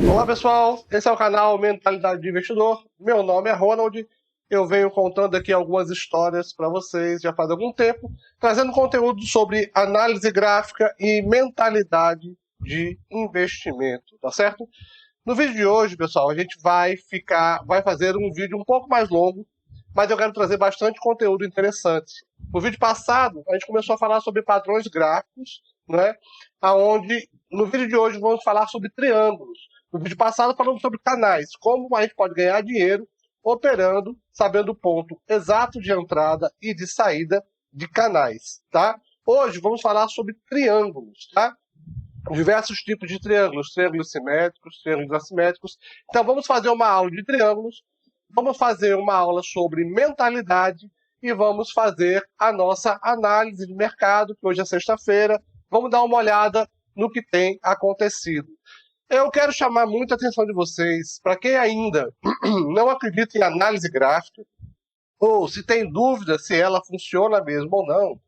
Olá pessoal, esse é o canal Mentalidade de Investidor. Meu nome é Ronald. Eu venho contando aqui algumas histórias para vocês já faz algum tempo, trazendo conteúdo sobre análise gráfica e mentalidade de investimento, tá certo? No vídeo de hoje, pessoal, a gente vai fazer um vídeo um pouco mais longo, mas eu quero trazer bastante conteúdo interessante. No vídeo passado, a gente começou a falar sobre padrões gráficos, né? Aonde no vídeo de hoje vamos falar sobre triângulos. No vídeo passado falamos sobre canais, como a gente pode ganhar dinheiro operando, sabendo o ponto exato de entrada e de saída de canais, tá? Hoje vamos falar sobre triângulos, tá? Diversos tipos de triângulos, triângulos simétricos, triângulos assimétricos. Então vamos fazer uma aula de triângulos, vamos fazer uma aula sobre mentalidade e vamos fazer a nossa análise de mercado, que hoje é sexta-feira. Vamos dar uma olhada no que tem acontecido. Eu quero chamar muita atenção de vocês, para quem ainda não acredita em análise gráfica, ou se tem dúvida se ela funciona mesmo ou não,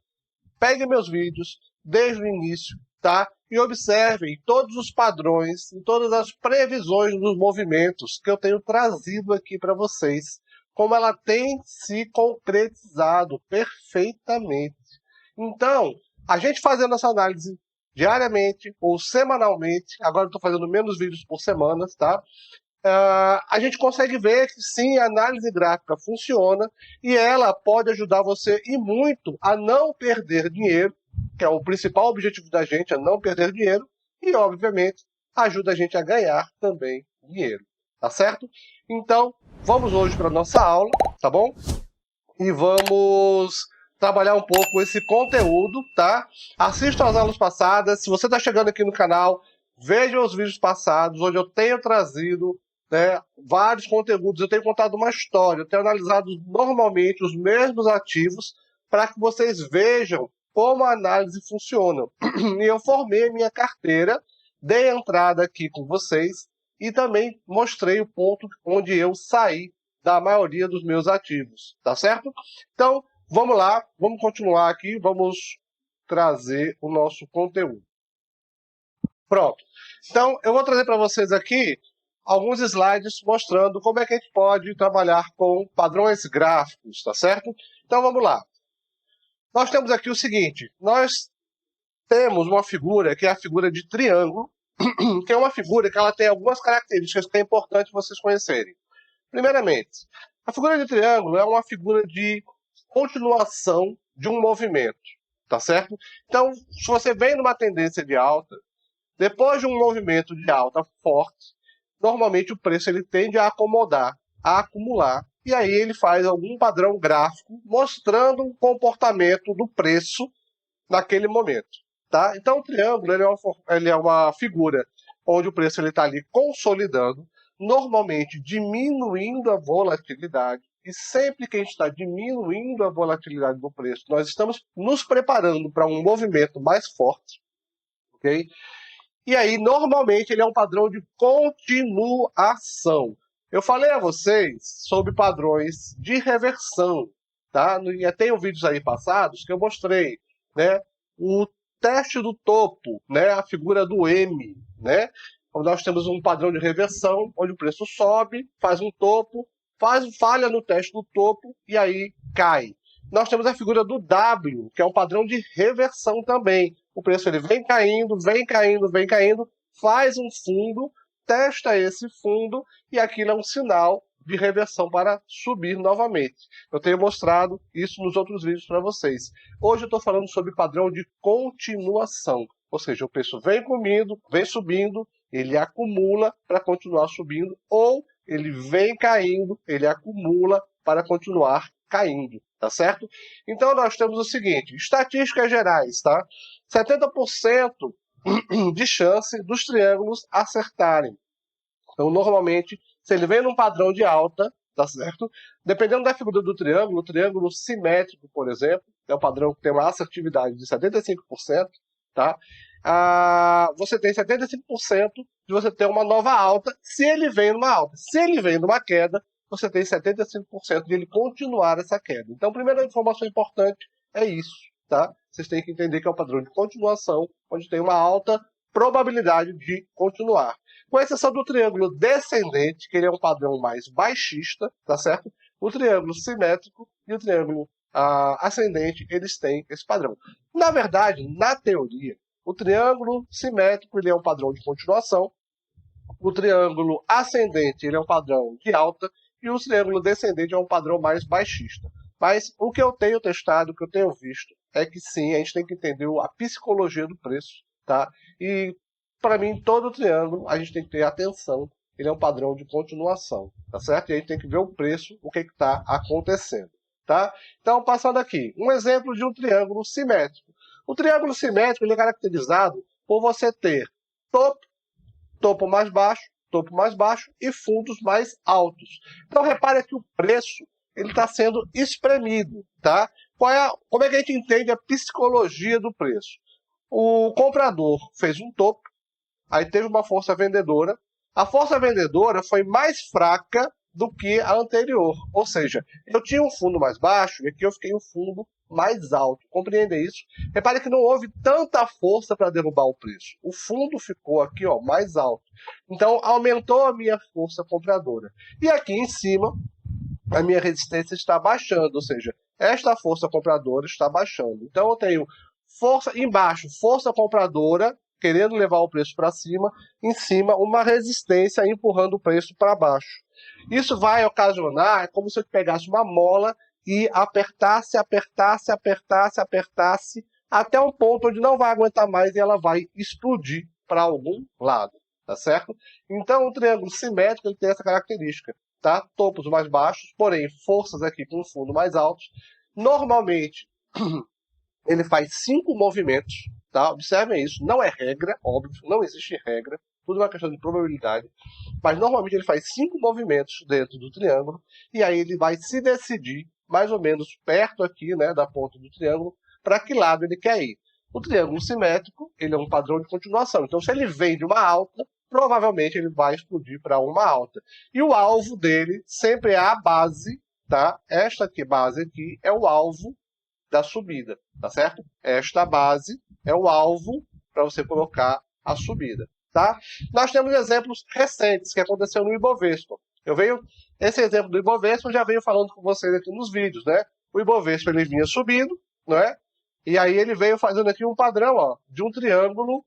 peguem meus vídeos desde o início, tá? E observem todos os padrões e todas as previsões dos movimentos que eu tenho trazido aqui para vocês, como ela tem se concretizado perfeitamente. Então, a gente fazendo essa análise diariamente ou semanalmente, agora eu estou fazendo menos vídeos por semana, tá? A gente consegue ver que sim, a análise gráfica funciona e ela pode ajudar você e muito a não perder dinheiro, que é o principal objetivo da gente, é não perder dinheiro, e obviamente ajuda a gente a ganhar também dinheiro, tá certo? Então, vamos hoje para a nossa aula, tá bom? E vamos trabalhar um pouco esse conteúdo, tá? Assista às aulas passadas, se você está chegando aqui no canal, veja os vídeos passados, onde eu tenho trazido, né, vários conteúdos, eu tenho contado uma história, eu tenho analisado normalmente os mesmos ativos para que vocês vejam como a análise funciona. E eu formei minha carteira, dei entrada aqui com vocês e também mostrei o ponto onde eu saí da maioria dos meus ativos, tá certo? Então, vamos lá, vamos continuar aqui, vamos trazer o nosso conteúdo. Pronto. Então, eu vou trazer para vocês aqui alguns slides mostrando como é que a gente pode trabalhar com padrões gráficos, tá certo? Então, vamos lá. Nós temos aqui o seguinte, nós temos uma figura que é a figura de triângulo, que é uma figura que ela tem algumas características que é importante vocês conhecerem. Primeiramente, a figura de triângulo é uma figura de continuação de um movimento, tá certo? Então, se você vem numa tendência de alta, depois de um movimento de alta forte, normalmente o preço ele tende a acomodar, a acumular, e aí ele faz algum padrão gráfico mostrando o comportamento do preço naquele momento, tá? Então, o triângulo ele é uma figura onde o preço está ali consolidando, normalmente diminuindo a volatilidade, e sempre que a gente está diminuindo a volatilidade do preço, nós estamos nos preparando para um movimento mais forte, ok? E aí, normalmente, ele é um padrão de continuação. Eu falei a vocês sobre padrões de reversão, tá? E tenho vídeos aí passados que eu mostrei, né? O teste do topo, né? A figura do M, né? Nós temos um padrão de reversão, onde o preço sobe, faz um topo, falha no teste do topo e aí cai. Nós temos a figura do W, que é um padrão de reversão também. O preço ele vem caindo, vem caindo, vem caindo, faz um fundo, testa esse fundo e aquilo é um sinal de reversão para subir novamente. Eu tenho mostrado isso nos outros vídeos para vocês. Hoje eu estou falando sobre padrão de continuação, ou seja, o preço vem comendo, vem subindo, ele acumula para continuar subindo, ou ele vem caindo, ele acumula para continuar caindo, tá certo? Então nós temos o seguinte, estatísticas gerais, tá? 70% de chance dos triângulos acertarem. Então, normalmente, se ele vem num padrão de alta, tá certo? Dependendo da figura do triângulo, o triângulo simétrico, por exemplo, é um padrão que tem uma assertividade de 75%, tá? Você tem 75% de você ter uma nova alta se ele vem numa alta. Se ele vem numa queda, você tem 75% de ele continuar essa queda. Então, a primeira informação importante é isso, tá? Vocês têm que entender que é um padrão de continuação, onde tem uma alta probabilidade de continuar. Com exceção do triângulo descendente, que ele é um padrão mais baixista, tá certo? O triângulo simétrico e o triângulo ascendente, eles têm esse padrão. Na verdade, na teoria, o triângulo simétrico ele é um padrão de continuação, o triângulo ascendente ele é um padrão de alta e o triângulo descendente é um padrão mais baixista. Mas o que eu tenho testado, o que eu tenho visto, é que sim, a gente tem que entender a psicologia do preço, tá? E, para mim, todo triângulo, a gente tem que ter atenção, ele é um padrão de continuação, tá certo? E a gente tem que ver o preço, o que está acontecendo, tá? Então, passando aqui, um exemplo de um triângulo simétrico. O triângulo simétrico ele é caracterizado por você ter topo mais baixo e fundos mais altos. Então, repare que o preço ele está sendo espremido, tá? Como é que a gente entende a psicologia do preço? O comprador fez um topo, aí teve uma força vendedora. A força vendedora foi mais fraca do que a anterior. Ou seja, eu tinha um fundo mais baixo e aqui eu fiquei um fundo mais alto. Compreende isso? Repare que não houve tanta força para derrubar o preço. O fundo ficou aqui mais alto. Então, aumentou a minha força compradora. E aqui em cima, a minha resistência está baixando, ou seja, esta força compradora está baixando. Então, eu tenho força embaixo, força compradora, querendo levar o preço para cima, em cima, uma resistência empurrando o preço para baixo. Isso vai ocasionar, é como se eu pegasse uma mola e apertasse, até um ponto onde não vai aguentar mais e ela vai explodir para algum lado, tá certo? Então, o triângulo simétrico ele tem essa característica, tá? Topos mais baixos, porém, forças aqui com fundo mais altos. Normalmente, ele faz 5 movimentos, tá? Observem isso, não é regra, óbvio, não existe regra, tudo é uma questão de probabilidade, mas normalmente ele faz 5 movimentos dentro do triângulo, e aí ele vai se decidir, mais ou menos perto aqui, né, da ponta do triângulo, para que lado ele quer ir. O triângulo simétrico, ele é um padrão de continuação, então se ele vem de uma alta, provavelmente ele vai explodir para uma alta. E o alvo dele sempre é a base, tá? Esta aqui, base aqui, é o alvo da subida, tá certo? Esta base é o alvo para você colocar a subida, tá? Nós temos exemplos recentes que aconteceu no Ibovespa. Esse exemplo do Ibovespa eu já venho falando com vocês aqui nos vídeos, né? O Ibovespa ele vinha subindo, não é? E aí ele veio fazendo aqui um padrão, de um triângulo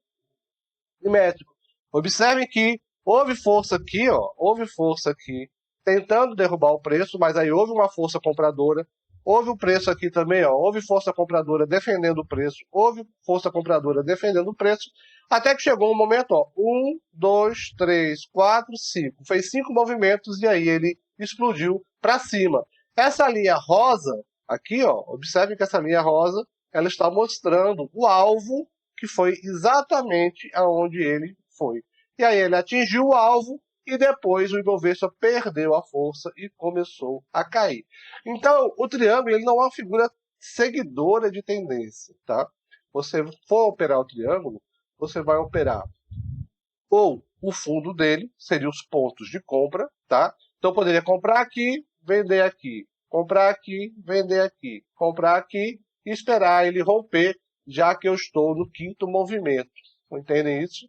simétrico. Observem que houve força aqui, tentando derrubar o preço, mas aí houve uma força compradora. Houve o preço aqui também, houve força compradora defendendo o preço, houve força compradora defendendo o preço, até que chegou um momento, 1, 2, 3, 4, 5. Fez 5 movimentos e aí ele explodiu para cima. Essa linha rosa aqui, observe que essa linha rosa, ela está mostrando o alvo que foi exatamente aonde ele foi. E aí ele atingiu o alvo e depois o Ibovespa perdeu a força e começou a cair. Então, o triângulo ele não é uma figura seguidora de tendência, tá? Você for operar o triângulo, você vai operar ou o fundo dele, seriam os pontos de compra, tá? Então, eu poderia comprar aqui, vender aqui, comprar aqui, vender aqui, comprar aqui e esperar ele romper, já que eu estou no 5º movimento. Entendem isso?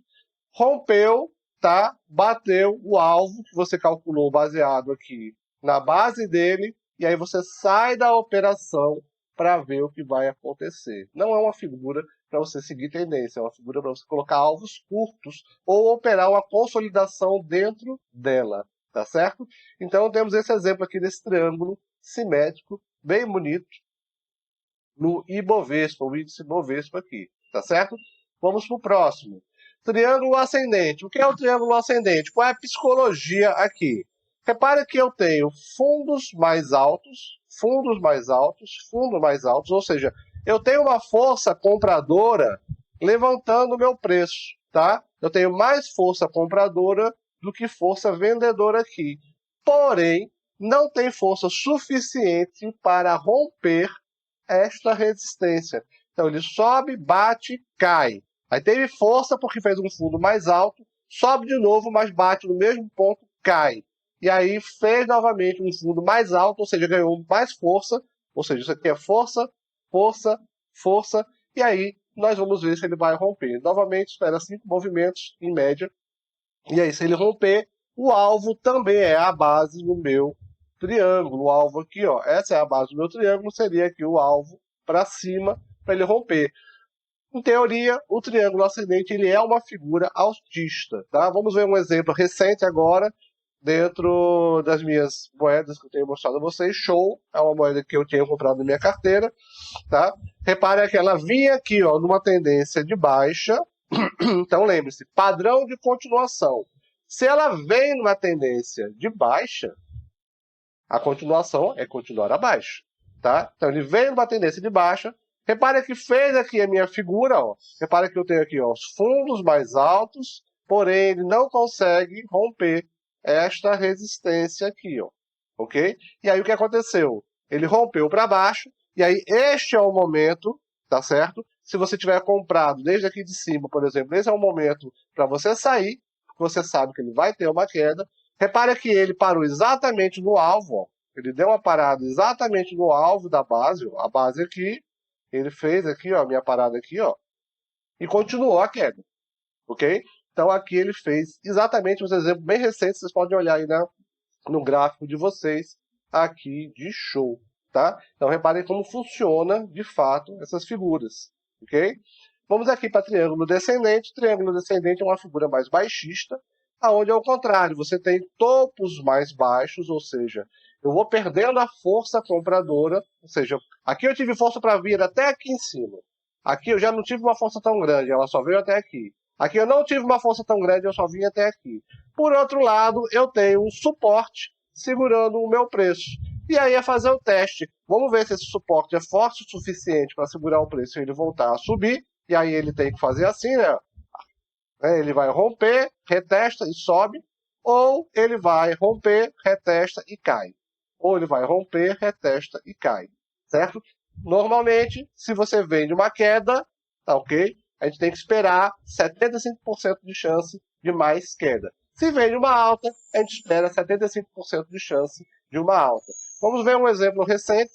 Rompeu, tá? Bateu o alvo que você calculou baseado aqui na base dele, e aí você sai da operação para ver o que vai acontecer. Não é uma figura para você seguir tendência, é uma figura para você colocar alvos curtos ou operar uma consolidação dentro dela, tá certo? Então temos esse exemplo aqui desse triângulo simétrico, bem bonito, no Ibovespa, o índice Ibovespa aqui, tá certo? Vamos para o próximo. Triângulo ascendente. O que é o triângulo ascendente? Qual é a psicologia aqui? Repare que eu tenho fundos mais altos, fundos mais altos, fundos mais altos, ou seja, eu tenho uma força compradora levantando o meu preço, tá? Eu tenho mais força compradora do que força vendedora aqui. Porém, não tem força suficiente para romper esta resistência. Então ele sobe, bate, cai. Aí teve força porque fez um fundo mais alto, sobe de novo, mas bate no mesmo ponto, cai. E aí fez novamente um fundo mais alto, ou seja, ganhou mais força, ou seja, isso aqui é força, força, força, e aí nós vamos ver se ele vai romper. Novamente, espera 5 movimentos, em média, E aí, se ele romper, o alvo também é a base do meu triângulo. O alvo aqui, ó, essa é a base do meu triângulo, seria aqui o alvo para cima, para ele romper. Em teoria, o triângulo ascendente ele é uma figura autista. Tá? Vamos ver um exemplo recente agora, dentro das minhas moedas que eu tenho mostrado a vocês. Show, é uma moeda que eu tinha comprado na minha carteira. Tá? Repare que ela vinha aqui ó, numa tendência de baixa. Então lembre-se, padrão de continuação. Se ela vem numa tendência de baixa, a continuação é continuar abaixo. Tá? Então ele vem numa tendência de baixa. Repare que fez aqui a minha figura. Ó. Repare que eu tenho aqui ó, os fundos mais altos, porém ele não consegue romper esta resistência aqui. Ó. Ok? E aí o que aconteceu? Ele rompeu para baixo, e aí este é o momento, tá certo? Se você tiver comprado desde aqui de cima, por exemplo, esse é o momento para você sair, porque você sabe que ele vai ter uma queda. Repare que ele parou exatamente no alvo, ó. Ele deu uma parada exatamente no alvo da base, ó. A base aqui, ele fez aqui, ó, minha parada aqui, ó, e continuou a queda, ok? Então aqui ele fez exatamente os exemplos bem recentes, vocês podem olhar aí no gráfico de vocês, aqui de show, tá? Então reparem como funciona, de fato, essas figuras, ok? Vamos aqui para triângulo descendente. Triângulo descendente é uma figura mais baixista, aonde ao contrário, você tem topos mais baixos, ou seja, eu vou perdendo a força compradora, ou seja, aqui eu tive força para vir até aqui em cima. Aqui eu já não tive uma força tão grande, ela só veio até aqui. Aqui eu não tive uma força tão grande, eu só vim até aqui. Por outro lado, eu tenho um suporte segurando o meu preço. E aí é fazer o teste. Vamos ver se esse suporte é forte o suficiente para segurar o preço e ele voltar a subir. E aí ele tem que fazer assim, né? Ele vai romper, retesta e sobe. Ou ele vai romper, retesta e cai. Ou ele vai romper, retesta e cai. Certo? Normalmente, se você vende uma queda, tá ok? A gente tem que esperar 75% de chance de mais queda. Se vende uma alta, a gente espera 75% de chance de uma alta. Vamos ver um exemplo recente.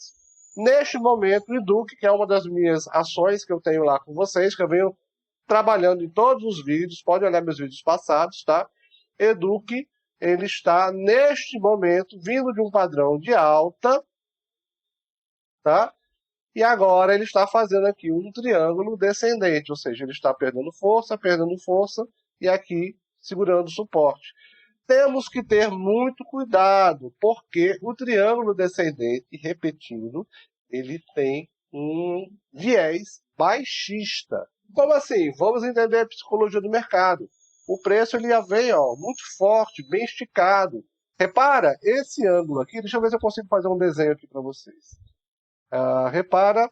Neste momento, o Eduque, que é uma das minhas ações que eu tenho lá com vocês, que eu venho trabalhando em todos os vídeos, pode olhar meus vídeos passados, tá? Eduque, ele está, neste momento, vindo de um padrão de alta, tá? E agora ele está fazendo aqui um triângulo descendente, ou seja, ele está perdendo força, e aqui segurando suporte. Temos que ter muito cuidado, porque o triângulo descendente, repetindo, ele tem um viés baixista. Como assim? Vamos entender a psicologia do mercado. O preço ele já vem ó, muito forte, bem esticado. Repara, esse ângulo aqui, deixa eu ver se eu consigo fazer um desenho aqui para vocês. Repara,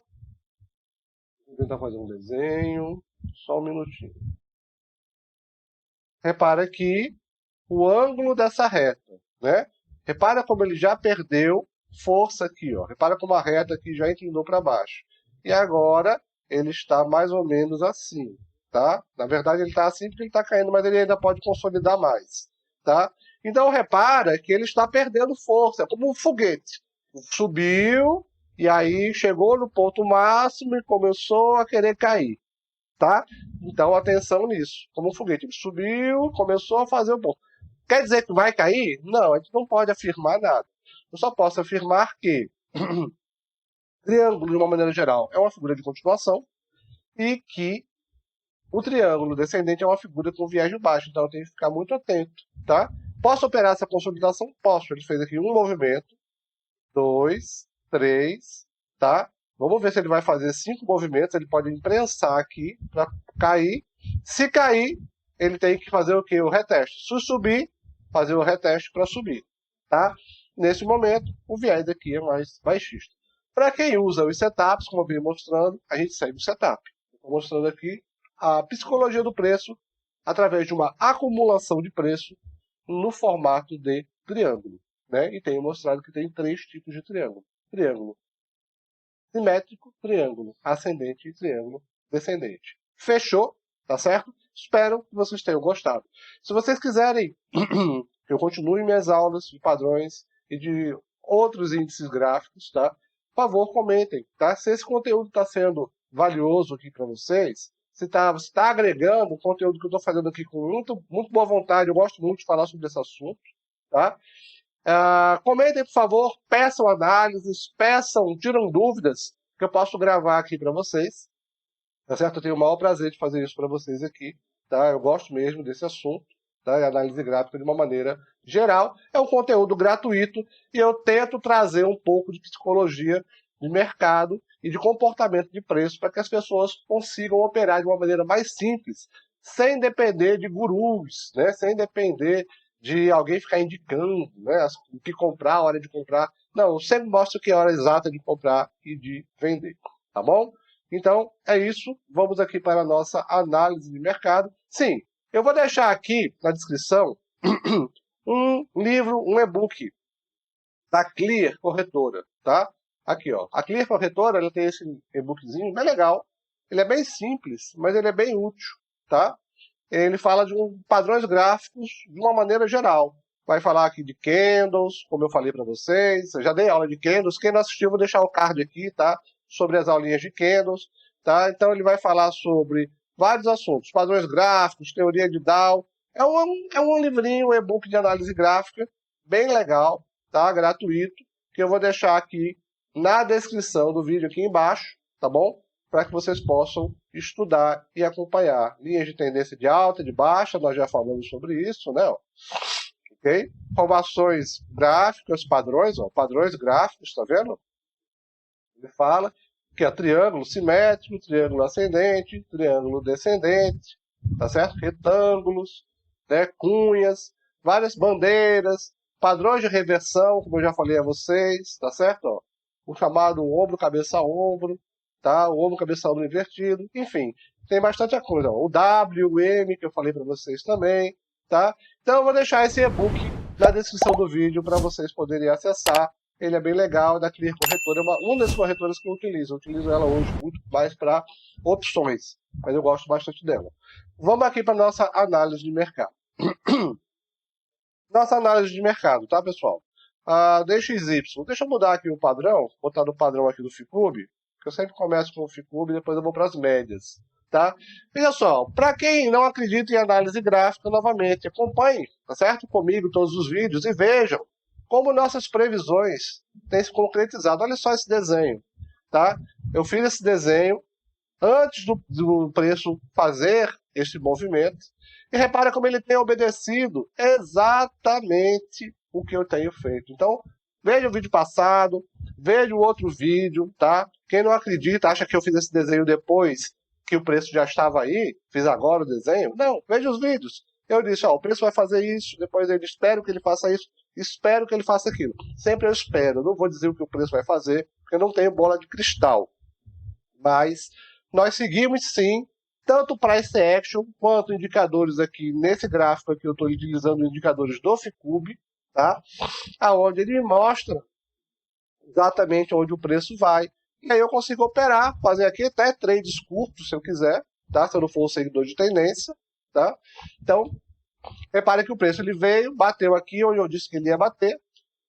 vou tentar fazer um desenho, só um minutinho. Repara aqui o ângulo dessa reta, né? Repara como ele já perdeu força aqui, ó. Repara como a reta aqui já inclinou para baixo. E agora ele está mais ou menos assim, tá? Na verdade ele está assim porque ele está caindo, mas ele ainda pode consolidar mais, tá? Então repara que ele está perdendo força, é como um foguete. Subiu, e aí chegou no ponto máximo e começou a querer cair, tá? Então atenção nisso. Como um foguete, ele subiu, começou a fazer o ponto. Quer dizer que vai cair? Não, a gente não pode afirmar nada. Eu só posso afirmar que triângulo, de uma maneira geral, é uma figura de continuação e que o triângulo descendente é uma figura com viés de baixo, então eu tenho que ficar muito atento, tá? Posso operar essa consolidação? Posso. Ele fez aqui um movimento, 2, 3, tá? Vamos ver se ele vai fazer 5 movimentos. Ele pode imprensar aqui para cair. Se cair, ele tem que fazer o quê? O reteste. Se subir, fazer o reteste para subir, tá? Nesse momento, o viés aqui é mais baixista. Para quem usa os setups, como eu vim mostrando, a gente segue o setup. Estou mostrando aqui a psicologia do preço através de uma acumulação de preço no formato de triângulo, né? E tenho mostrado que tem 3 tipos de triângulo. Triângulo simétrico, triângulo ascendente e triângulo descendente. Fechou? Tá certo? Espero que vocês tenham gostado. Se vocês quiserem que eu continue minhas aulas de padrões e de outros índices gráficos, tá? Por favor, comentem, tá? Se esse conteúdo está sendo valioso aqui para vocês, se tá agregando o conteúdo que eu estou fazendo aqui com muito boa vontade. Eu gosto muito de falar sobre esse assunto, tá? Comentem, por favor, peçam análises, tiram dúvidas que eu posso gravar aqui para vocês, tá certo? Eu tenho o maior prazer de fazer isso para vocês aqui, tá? Eu gosto mesmo desse assunto, tá? E análise gráfica de uma maneira geral. É um conteúdo gratuito e eu tento trazer um pouco de psicologia de mercado e de comportamento de preço para que as pessoas consigam operar de uma maneira mais simples, sem depender de gurus, né? Sem depender de alguém ficar indicando, né, o que comprar, a hora de comprar. Não, eu sempre mostro que é a hora exata de comprar e de vender, tá bom? Então, é isso. Vamos aqui para a nossa análise de mercado. Sim, eu vou deixar aqui na descrição um livro, um e-book da Clear Corretora, tá? Aqui, ó. A Clear Corretora, ela tem esse e-bookzinho bem legal. Ele é bem simples, mas ele é bem útil, tá? Ele fala de padrões gráficos de uma maneira geral. Vai falar aqui de candles, como eu falei para vocês. Eu já dei aula de candles. Quem não assistiu, vou deixar o card aqui, tá? Sobre as aulinhas de candles, tá? Então ele vai falar sobre vários assuntos. Padrões gráficos, teoria de Dow. É um livrinho, um e-book de análise gráfica, bem legal, tá? Gratuito, que eu vou deixar aqui na descrição do vídeo aqui embaixo, tá bom? Para que vocês possam estudar e acompanhar. Linhas de tendência de alta, de baixa, nós já falamos sobre isso, né? Ok? Formações gráficas, padrões, ó, padrões gráficos, tá vendo? Ele fala que é triângulo simétrico, triângulo ascendente, triângulo descendente, tá certo? Retângulos, né? Cunhas, várias bandeiras, padrões de reversão, como eu já falei a vocês, tá certo? Ó, o chamado ombro, cabeça, ombro, tá? O ombro, cabeça, ombro invertido, enfim, tem bastante coisa. Ó. O W, o M, que eu falei para vocês também, tá? Então eu vou deixar esse e-book na descrição do vídeo para vocês poderem acessar. Ele é bem legal, da Clear Corretora, é uma das corretoras que eu utilizo. Eu utilizo ela hoje muito mais para opções, mas eu gosto bastante dela. Vamos aqui para nossa análise de mercado. Nossa análise de mercado, tá, pessoal? DXY. Deixa eu mudar aqui o padrão, botar no padrão aqui do Ficube, que eu sempre começo com o Ficube e depois eu vou para as médias, tá? Veja só, para quem não acredita em análise gráfica, novamente, acompanhe, tá certo? Comigo todos os vídeos e vejam como nossas previsões têm se concretizado. Olha só esse desenho, tá? Eu fiz esse desenho antes do preço fazer esse movimento. E repara como ele tem obedecido exatamente o que eu tenho feito. Então, veja o vídeo passado, veja o outro vídeo, tá? Quem não acredita, acha que eu fiz esse desenho depois que o preço já estava aí, fiz agora o desenho. Não, veja os vídeos. Eu disse, ó, o preço vai fazer isso, depois eu espero que ele faça isso, espero que ele faça aquilo. Sempre eu espero, eu não vou dizer o que o preço vai fazer, porque eu não tenho bola de cristal. Mas nós seguimos sim, tanto price action quanto indicadores aqui nesse gráfico aqui, eu estou utilizando indicadores do Ficube, tá? Aonde ele mostra exatamente onde o preço vai. E aí eu consigo operar, fazer aqui até trades curtos, se eu quiser, tá? Se eu não for um seguidor de tendência, tá? Então, repare que o preço ele veio, bateu aqui onde eu disse que ele ia bater,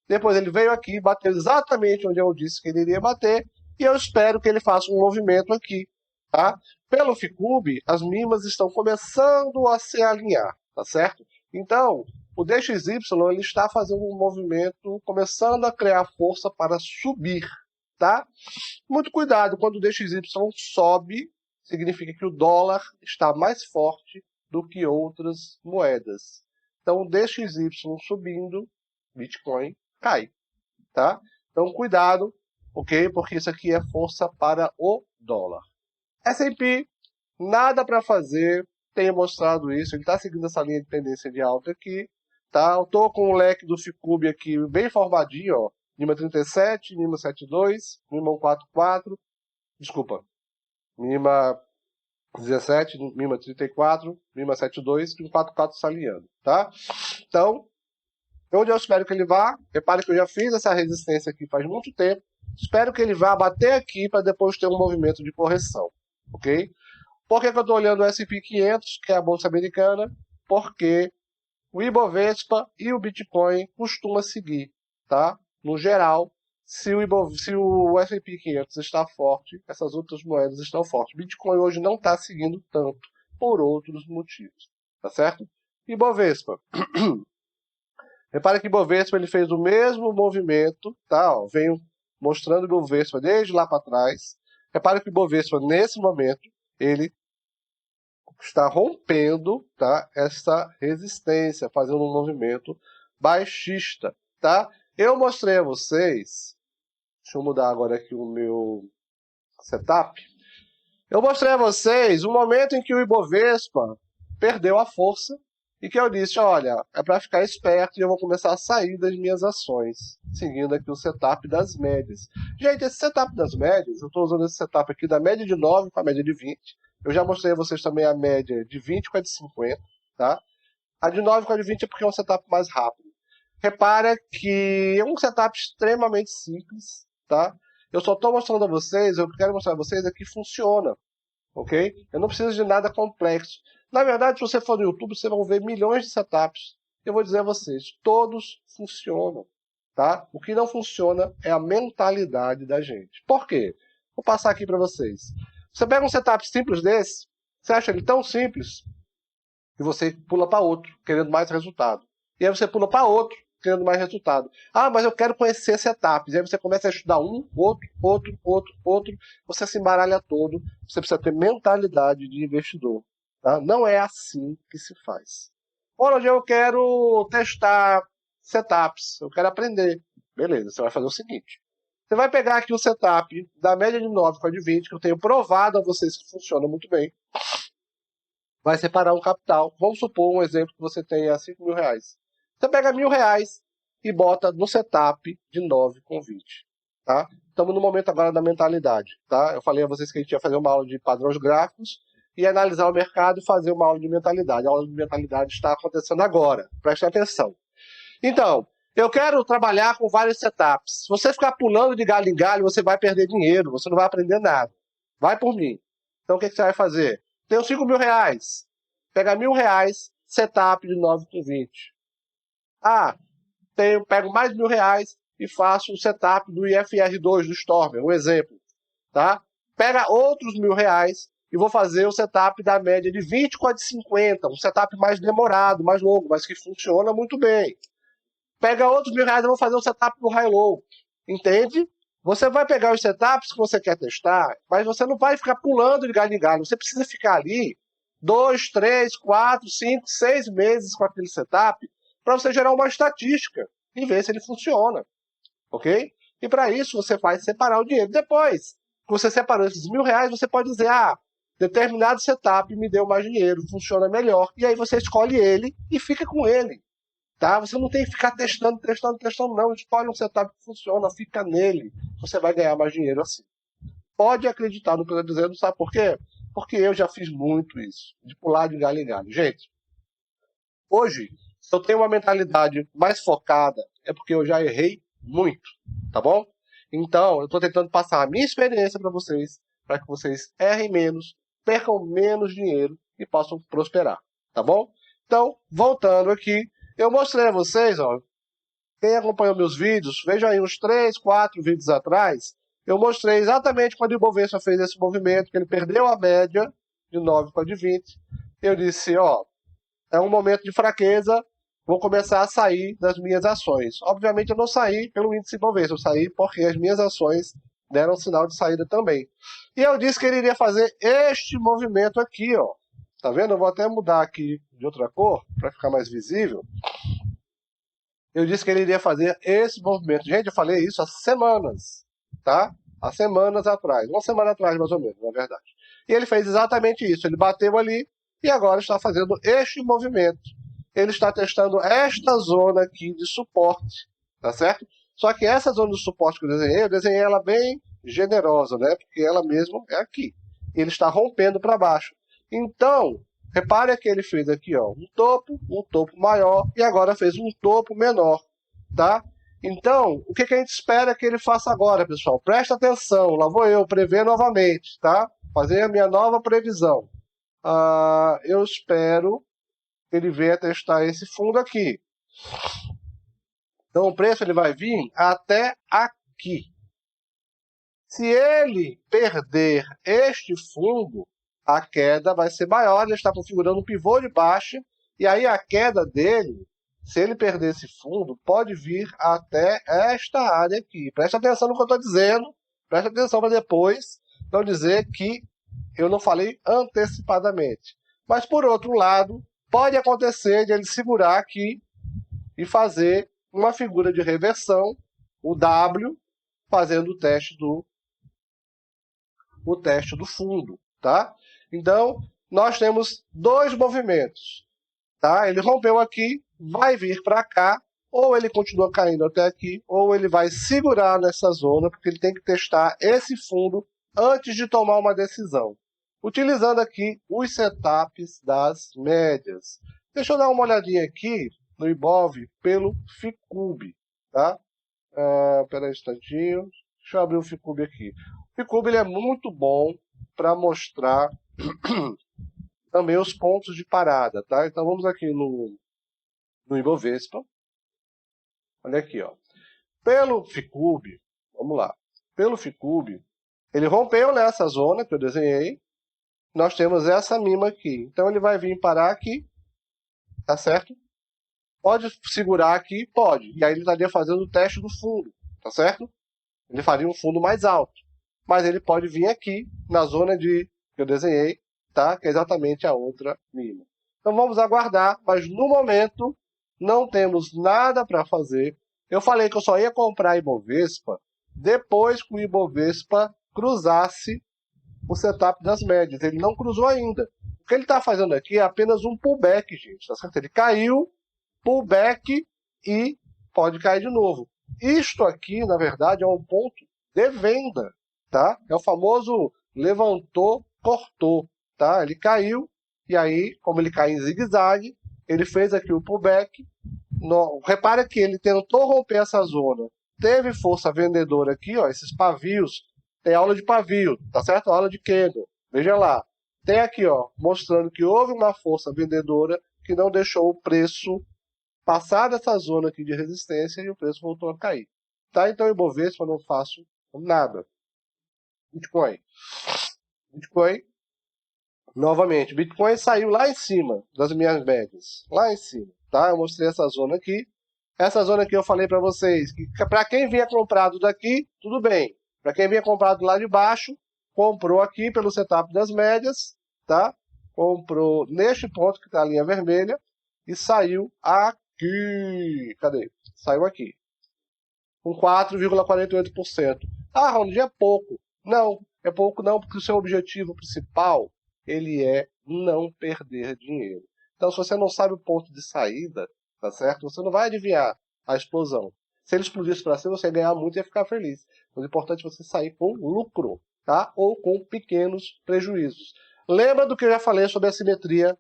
depois ele veio aqui, bateu exatamente onde eu disse que ele iria bater, e eu espero que ele faça um movimento aqui, tá? Pelo Ficube, as mínimas estão começando a se alinhar, tá certo? Então, o DXY ele está fazendo um movimento, começando a criar força para subir, tá? Muito cuidado, quando o DXY sobe, significa que o dólar está mais forte do que outras moedas. Então, o DXY subindo, Bitcoin cai, tá? Então, cuidado, ok? Porque isso aqui é força para o dólar. S&P, nada para fazer, tenho mostrado isso, ele está seguindo essa linha de tendência de alta aqui, tá? Eu estou com o leque do Ficube aqui bem formadinho, ó, mínima 37, mínima 72, mínima 144, desculpa, mínima 17, mínima 34, mínima 72, 144 está alinhando, tá? Então, onde eu espero que ele vá, repare que eu já fiz essa resistência aqui faz muito tempo, espero que ele vá bater aqui para depois ter um movimento de correção, ok? Por que eu estou olhando o S&P 500, que é a bolsa americana? Porque o Ibovespa e o Bitcoin costumam seguir, tá? No geral, se o S&P 500 está forte, essas outras moedas estão fortes. Bitcoin hoje não está seguindo tanto, por outros motivos, tá certo? Ibovespa. Repare que Ibovespa ele fez o mesmo movimento, tá? Ó, venho mostrando o Ibovespa desde lá para trás. Repare que o Ibovespa, nesse momento, ele está rompendo, tá, essa resistência, fazendo um movimento baixista, tá? Eu mostrei a vocês, deixa eu mudar agora aqui o meu setup. Eu mostrei a vocês o momento em que o Ibovespa perdeu a força e que eu disse, olha, é para ficar esperto e eu vou começar a sair das minhas ações, seguindo aqui o setup das médias. Gente, esse setup das médias, eu estou usando esse setup aqui da média de 9 com a média de 20. Eu já mostrei a vocês também a média de 20 com a de 50, tá? A de 9 com a de 20 é porque é um setup mais rápido. Repara que é um setup extremamente simples, tá? Eu só estou mostrando a vocês, eu quero mostrar a vocês é que funciona, ok? Eu não preciso de nada complexo. Na verdade, se você for no YouTube, você vai ver milhões de setups. Eu vou dizer a vocês, todos funcionam, tá? O que não funciona é a mentalidade da gente. Por quê? Vou passar aqui para vocês. Você pega um setup simples desse, você acha ele tão simples, e você pula para outro, querendo mais resultado. E aí você pula para outro, querendo mais resultado. Ah, mas eu quero conhecer setups. E aí você começa a estudar um, outro. Você se embaralha todo. Você precisa ter mentalidade de investidor. Tá? Não é assim que se faz. Ora, hoje eu quero testar setups. Eu quero aprender. Beleza, você vai fazer o seguinte. Você vai pegar aqui o setup da média de 9 com a de 20, que eu tenho provado a vocês que funciona muito bem. Vai separar um capital. Vamos supor um exemplo que você tenha 5 mil reais. Você pega R$1.000 e bota no setup de 9 com 20. Tá? Estamos no momento agora da mentalidade. Tá? Eu falei a vocês que a gente ia fazer uma aula de padrões gráficos e analisar o mercado e fazer uma aula de mentalidade. A aula de mentalidade está acontecendo agora. Prestem atenção. Então, eu quero trabalhar com vários setups. Se você ficar pulando de galho em galho, você vai perder dinheiro. Você não vai aprender nada. Vai por mim. Então, o que você vai fazer? Tenho 5 mil reais. Pega R$1.000, setup de 9 com 20. Ah, pego mais R$1.000 e faço o setup do IFR2 do Stormer, um exemplo. Tá? Pega outros R$1.000 e vou fazer o setup da média de 20 com a de 50, um setup mais demorado, mais longo, mas que funciona muito bem. Pega outros R$1.000 e vou fazer o setup do high-low. Entende? Você vai pegar os setups que você quer testar, mas você não vai ficar pulando de galho em galho. Você precisa ficar ali 2, 3, 4, 5, 6 meses com aquele setup para você gerar uma estatística e ver se ele funciona. Ok? E para isso você vai separar o dinheiro. Depois que você separou esses R$1.000, você pode dizer, determinado setup me deu mais dinheiro, funciona melhor. E aí você escolhe ele e fica com ele. Tá? Você não tem que ficar testando, não. Escolhe um setup que funciona, fica nele. Você vai ganhar mais dinheiro assim. Pode acreditar no que eu estou dizendo, sabe por quê? Porque eu já fiz muito isso, de pular de galho em galho. Gente, hoje, se eu tenho uma mentalidade mais focada, é porque eu já errei muito, tá bom? Então, eu estou tentando passar a minha experiência para que vocês errem menos, percam menos dinheiro e possam prosperar, tá bom? Então, voltando aqui, eu mostrei a vocês, ó, quem acompanhou meus vídeos, veja aí uns 3, 4 vídeos atrás, eu mostrei exatamente quando o Ibovespa fez esse movimento, que ele perdeu a média de 9 com a de 20. Eu disse, ó, é um momento de fraqueza, vou começar a sair das minhas ações. Obviamente eu não saí pelo índice Ibovespa, eu saí porque as minhas ações deram sinal de saída também. E eu disse que ele iria fazer este movimento aqui, ó. Tá vendo? Eu vou até mudar aqui de outra cor, para ficar mais visível. Eu disse que ele iria fazer esse movimento. Gente, eu falei isso há semanas, tá? Há semanas atrás. Uma semana atrás, mais ou menos, na verdade. E ele fez exatamente isso. Ele bateu ali e agora está fazendo este movimento. Ele está testando esta zona aqui de suporte, tá certo? Só que essa zona de suporte que eu desenhei ela bem generosa, né? Porque ela mesmo é aqui. Ele está rompendo para baixo. Então, repare que ele fez aqui, ó, um topo maior e agora fez um topo menor, tá? Então, o que a gente espera que ele faça agora, pessoal? Presta atenção, lá vou eu prever novamente, tá? Fazer a minha nova previsão. Eu espero que ele venha testar esse fundo aqui. Então, o preço ele vai vir até aqui. Se ele perder este fundo, a queda vai ser maior, ele está configurando um pivô de baixa, e aí a queda dele, se ele perder esse fundo, pode vir até esta área aqui. Preste atenção no que eu estou dizendo, preste atenção para depois não dizer que eu não falei antecipadamente. Mas, por outro lado, pode acontecer de ele segurar aqui e fazer uma figura de reversão, o W, fazendo o teste do fundo, tá? Então, nós temos dois movimentos, tá? Ele rompeu aqui, vai vir para cá, ou ele continua caindo até aqui, ou ele vai segurar nessa zona, porque ele tem que testar esse fundo antes de tomar uma decisão. Utilizando aqui os setups das médias. Deixa eu dar uma olhadinha aqui no Ibov pelo Ficube, tá? Espera aí um instantinho. Deixa eu abrir o Ficube aqui. O Ficube ele é muito bom para mostrar também os pontos de parada, tá? Então vamos aqui no Ibovespa. Olha aqui, ó. Pelo Ficube, vamos lá. Pelo Ficube, ele rompeu nessa zona que eu desenhei. Nós temos essa mínima aqui. Então ele vai vir parar aqui, tá certo? Pode segurar aqui? Pode. E aí ele estaria fazendo o teste do fundo, tá certo? Ele faria um fundo mais alto. Mas ele pode vir aqui, na zona que eu desenhei, tá? Que é exatamente a outra mínima. Então vamos aguardar, mas no momento não temos nada para fazer. Eu falei que eu só ia comprar Ibovespa depois que o Ibovespa cruzasse o setup das médias. Ele não cruzou ainda. O que ele está fazendo aqui é apenas um pullback, gente. Tá certo? Ele caiu, pullback e pode cair de novo. Isto aqui, na verdade, é um ponto de venda, tá? É o famoso levantou, cortou, tá? Ele caiu e aí, como ele cai em zigue-zague, ele fez aqui o pullback. Repara que ele tentou romper essa zona. Teve força vendedora aqui, ó, esses pavios. Tem aula de pavio, tá certo? Aula de candle. Veja lá. Tem aqui, ó, mostrando que houve uma força vendedora que não deixou o preço passar dessa zona aqui de resistência e o preço voltou a cair. Tá? Então, Ibovespa eu não faço nada. Bitcoin. Novamente, Bitcoin saiu lá em cima das minhas médias. Lá em cima, tá? Eu mostrei essa zona aqui. Essa zona aqui eu falei para vocês que para quem vinha comprado daqui, tudo bem. Para quem vinha comprado lá de baixo, comprou aqui pelo setup das médias, tá? Comprou neste ponto que está a linha vermelha e saiu aqui. Cadê? Saiu aqui. Com 4,48%. Ah, Ronald, é pouco. Não, é pouco não, porque o seu objetivo principal, ele é não perder dinheiro. Então, se você não sabe o ponto de saída, tá certo? Você não vai adivinhar a explosão. Se ele explodisse para cima, você ia ganhar muito e ia ficar feliz. Mas o importante é você sair com lucro, tá? Ou com pequenos prejuízos. Lembra do que eu já falei sobre a simetria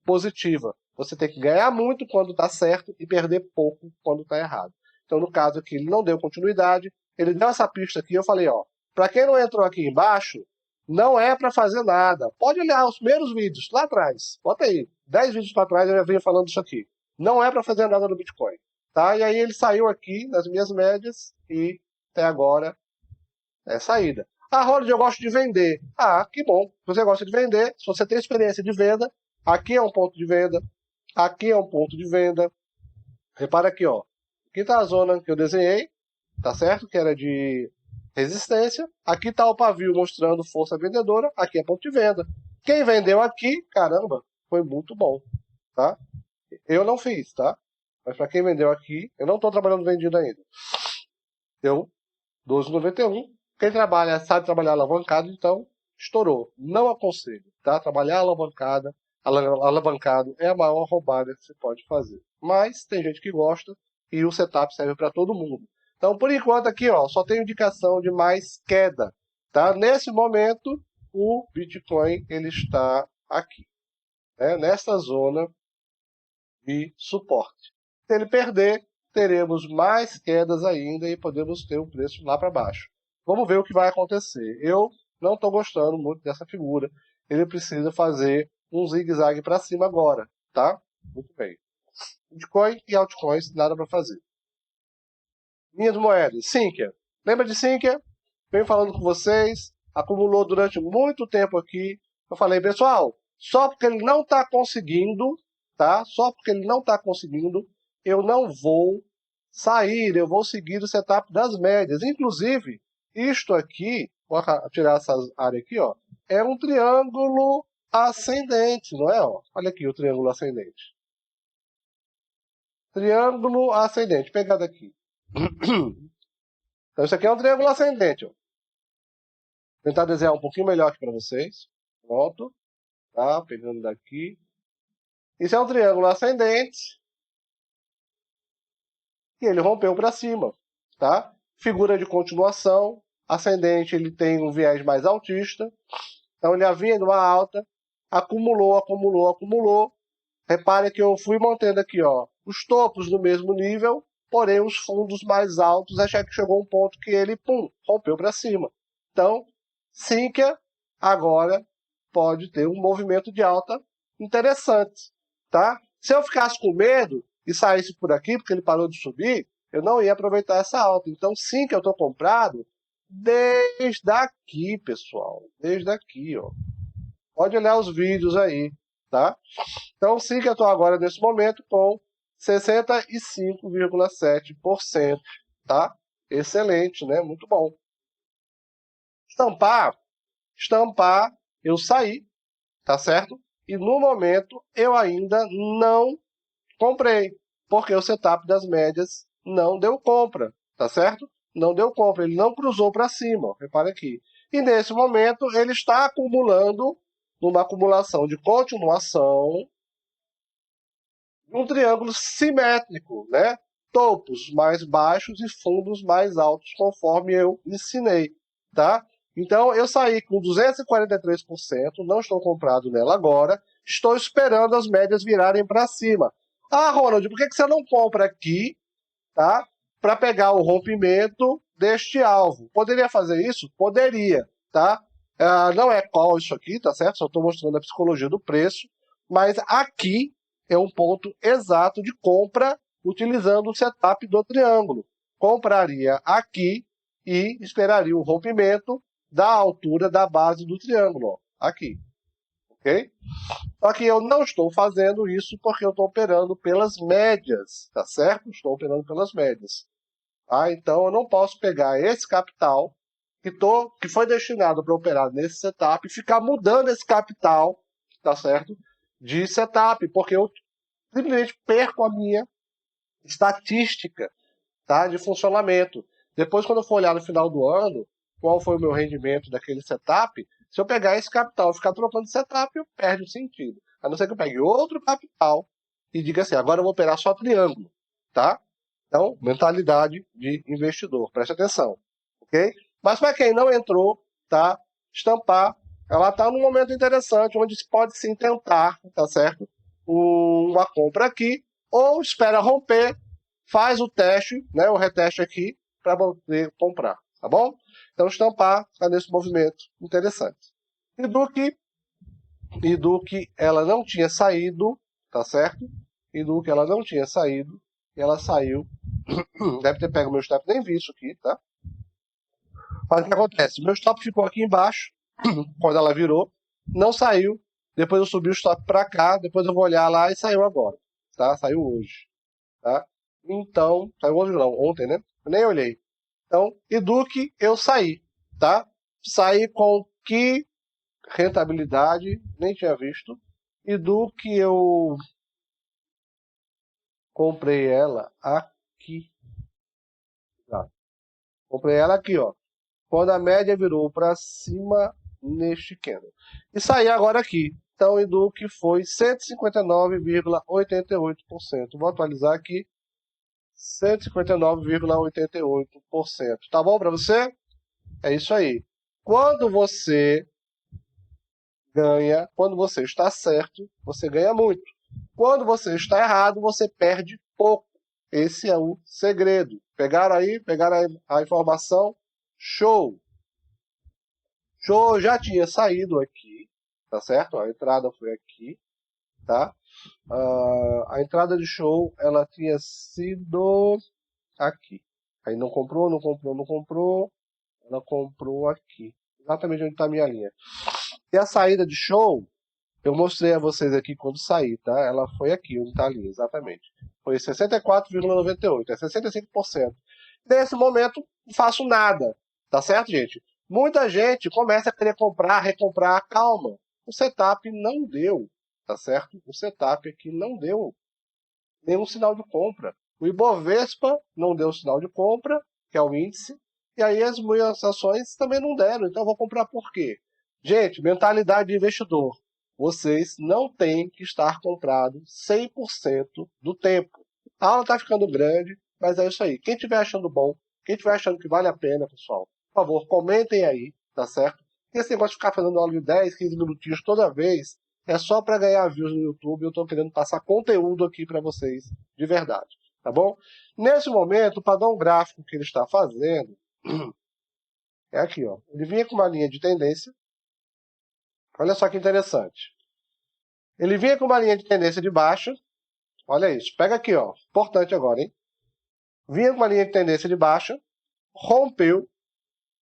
positiva. Você tem que ganhar muito quando está certo e perder pouco quando está errado. Então, no caso aqui, ele não deu continuidade. Ele deu essa pista aqui, eu falei, ó, para quem não entrou aqui embaixo, não é para fazer nada. Pode olhar os primeiros vídeos lá atrás. Bota aí, 10 vídeos para trás eu já venho falando isso aqui. Não é para fazer nada no Bitcoin. Tá? E aí ele saiu aqui nas minhas médias e até agora é saída. Ah, Ronald, eu gosto de vender. Ah, que bom. Se você gosta de vender, se você tem experiência de venda, aqui é um ponto de venda, aqui é um ponto de venda. Repara aqui, ó. Aqui está a zona que eu desenhei, tá certo? Que era de resistência. Aqui está o pavio mostrando força vendedora. Aqui é ponto de venda. Quem vendeu aqui, caramba, foi muito bom, tá? Eu não fiz, tá? Mas para quem vendeu aqui, eu não estou trabalhando vendido ainda. Deu 12,91. Quem trabalha, sabe trabalhar alavancado, então estourou. Não aconselho, tá? Trabalhar alavancado é a maior roubada que você pode fazer. Mas tem gente que gosta e o setup serve para todo mundo. Então, por enquanto aqui, ó, só tem indicação de mais queda, tá? Nesse momento, o Bitcoin ele está aqui, né? Nessa zona de suporte. Se ele perder, teremos mais quedas ainda e podemos ter o preço lá para baixo. Vamos ver o que vai acontecer. Eu não estou gostando muito dessa figura. Ele precisa fazer um zigue-zague para cima agora, tá? Muito bem. Bitcoin e altcoins, nada para fazer. Minhas moedas, Sinqia, Lembra de Sinqia? Venho falando com vocês, acumulou durante muito tempo aqui. Eu falei, pessoal, só porque ele não está conseguindo, tá? Só porque ele não está conseguindo, eu não vou sair, eu vou seguir o setup das médias. Inclusive, isto aqui, vou tirar essa área aqui, ó, é um triângulo ascendente, não é? Ó? Olha aqui o triângulo ascendente. Triângulo ascendente, pegada aqui. Então, isso aqui é um triângulo ascendente. Ó. Vou tentar desenhar um pouquinho melhor aqui para vocês. Pronto. Tá? Pegando daqui. Isso é um triângulo ascendente. E ele rompeu para cima. Tá? Figura de continuação. Ascendente, ele tem um viés mais altista. Então, ele vinha numa alta. Acumulou, acumulou, acumulou. Repare que eu fui mantendo aqui, ó, os topos no mesmo nível, porém os fundos mais altos, achei que chegou um ponto que ele, pum, rompeu para cima. Então, Sinqia agora pode ter um movimento de alta interessante, tá? Se eu ficasse com medo e saísse por aqui, porque ele parou de subir, eu não ia aproveitar essa alta. Então, Sinqia eu estou comprado desde aqui, pessoal. Desde aqui, ó. Pode olhar os vídeos aí, tá? Então, sim, que eu estou agora nesse momento com 65,7%, tá? Excelente, né? Muito bom. Estampar, eu saí, tá certo? E no momento eu ainda não comprei, porque o setup das médias não deu compra, tá certo? Não deu compra, ele não cruzou para cima, ó, repare aqui. E nesse momento ele está acumulando, numa acumulação de continuação, um triângulo simétrico, né? Topos mais baixos e fundos mais altos, conforme eu ensinei, tá? Então, eu saí com 243%, não estou comprado nela agora, estou esperando as médias virarem para cima. Ah, Ronald, por que você não compra aqui, tá? Para pegar o rompimento deste alvo. Poderia fazer isso? Poderia, tá? Não é call isso aqui, tá certo? Só estou mostrando a psicologia do preço, mas aqui é um ponto exato de compra utilizando o setup do triângulo. Compraria aqui e esperaria o rompimento da altura da base do triângulo, ó, aqui. Ok? Só que eu não estou fazendo isso porque eu estou operando pelas médias, tá certo? Estou operando pelas médias. Tá? Então eu não posso pegar esse capital que foi destinado para operar nesse setup e ficar mudando esse capital, tá certo? De setup, porque eu simplesmente perco a minha estatística, tá, de funcionamento. Depois, quando eu for olhar no final do ano, qual foi o meu rendimento daquele setup, se eu pegar esse capital e ficar trocando setup, eu perdo o sentido. A não ser que eu pegue outro capital e diga assim, agora eu vou operar só triângulo, tá? Então, mentalidade de investidor, preste atenção, ok? Mas para quem não entrou, tá? Estampar, ela está num momento interessante, onde se pode sim tentar, tá certo? Uma compra aqui, ou espera romper, faz o teste, né, o reteste aqui, para poder comprar, tá bom? Então, estampar está nesse movimento interessante. E do que ela não tinha saído, tá certo? E do que ela não tinha saído, ela saiu. Deve ter pego meu stop, nem vi isso aqui, tá? Mas o que acontece? Meu stop ficou aqui embaixo, quando ela virou, não saiu. Depois eu subi o stop para cá, depois eu vou olhar lá e saiu agora, tá? Saiu hoje, tá? Então, saiu hoje não, ontem, né? Eu nem olhei. Então, e do que eu saí, tá? Saí com que rentabilidade, nem tinha visto. E do que eu comprei ela aqui. Tá? Comprei ela aqui, ó. Quando a média virou para cima neste candle. E saí agora aqui. Então, e do que foi 159,88%. Vou atualizar aqui. 159,88%. Tá bom para você? É isso aí. Quando você ganha, quando você está certo, você ganha muito. Quando você está errado, você perde pouco. Esse é o segredo. Pegaram aí? Pegaram a informação? Show! Show, já tinha saído aqui, tá certo? A entrada foi aqui, tá? A entrada de show, ela tinha sido aqui. Aí não comprou, não comprou, não comprou. Ela comprou aqui. Exatamente onde está a minha linha. E a saída de show, eu mostrei a vocês aqui quando saí, tá? Ela foi aqui, onde está a linha, exatamente. Foi 64,98, é 65%. Nesse momento, não faço nada, tá certo, gente? Muita gente começa a querer comprar, recomprar, calma. O setup não deu, tá certo? O setup aqui não deu nenhum sinal de compra. O Ibovespa não deu sinal de compra, que é o índice, e aí as minhas ações também não deram. Então eu vou comprar por quê? Gente, mentalidade de investidor. Vocês não têm que estar comprado 100% do tempo. A aula está ficando grande, mas é isso aí. Quem estiver achando bom, quem estiver achando que vale a pena, pessoal, por favor, comentem aí, tá certo? E esse negócio de ficar fazendo aula de 10, 15 minutinhos toda vez, é só para ganhar views no YouTube. Eu estou querendo passar conteúdo aqui para vocês de verdade, tá bom? Nesse momento, o padrão gráfico que ele está fazendo é aqui, ó. Ele vinha com uma linha de tendência. Olha só que interessante. Ele vinha com uma linha de tendência de baixa. Olha isso. Pega aqui, ó. Importante agora, hein? Vinha com uma linha de tendência de baixa, rompeu,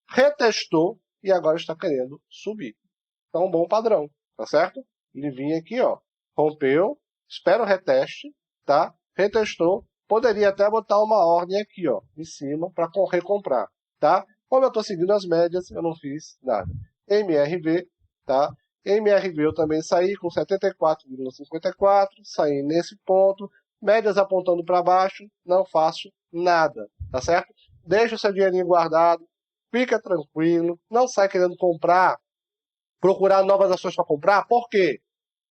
retestou e agora está querendo subir. Então, um bom padrão, tá certo? Ele vinha aqui, ó, rompeu, espera o reteste, tá? Retestou, poderia até botar uma ordem aqui, ó, em cima para recomprar, tá? Como eu estou seguindo as médias, eu não fiz nada. MRV, tá? MRV eu também saí com 74,54, saí nesse ponto, médias apontando para baixo, não faço nada, tá certo? Deixa o seu dinheirinho guardado, fica tranquilo, não sai querendo comprar, procurar novas ações para comprar. Por quê?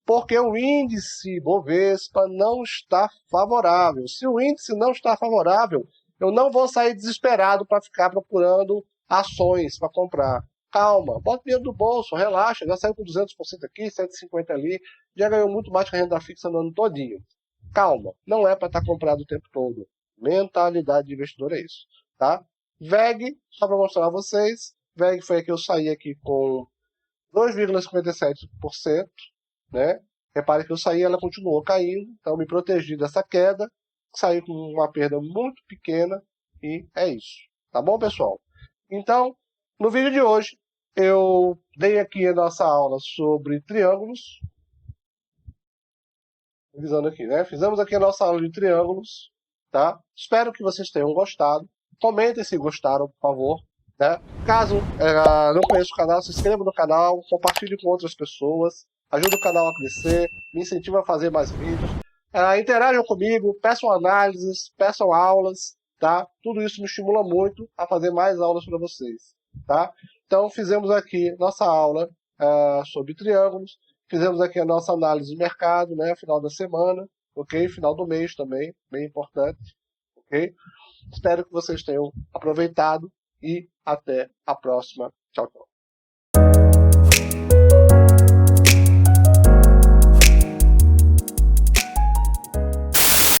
Porque o índice Bovespa não está favorável. Se o índice não está favorável, eu não vou sair desesperado para ficar procurando ações para comprar. Calma, bota dinheiro no bolso, relaxa, já saiu com 200% aqui, 150% ali, já ganhou muito mais que a renda fixa no ano todinho. Calma, não é para estar comprado o tempo todo. Mentalidade de investidor é isso, tá? VEG, só para mostrar a vocês, VEG foi a que eu saí aqui com 2,57%, né? Repare que eu saí, ela continuou caindo, então me protegi dessa queda, saí com uma perda muito pequena e é isso. Tá bom, pessoal? Então, no vídeo de hoje, eu dei aqui a nossa aula sobre triângulos. Revisando aqui, né? Fizemos aqui a nossa aula de triângulos, tá? Espero que vocês tenham gostado. Comentem se gostaram, por favor. Né? Caso não conheça o canal, se inscreva no canal, compartilhe com outras pessoas, ajude o canal a crescer, me incentiva a fazer mais vídeos. Interajam comigo, peçam análises, peçam aulas, tá? Tudo isso me estimula muito a fazer mais aulas para vocês, tá? Então, fizemos aqui nossa aula sobre triângulos, fizemos aqui a nossa análise de mercado, né? Final da semana, ok? Final do mês também, bem importante, ok? Espero que vocês tenham aproveitado e até a próxima. Tchau, tchau.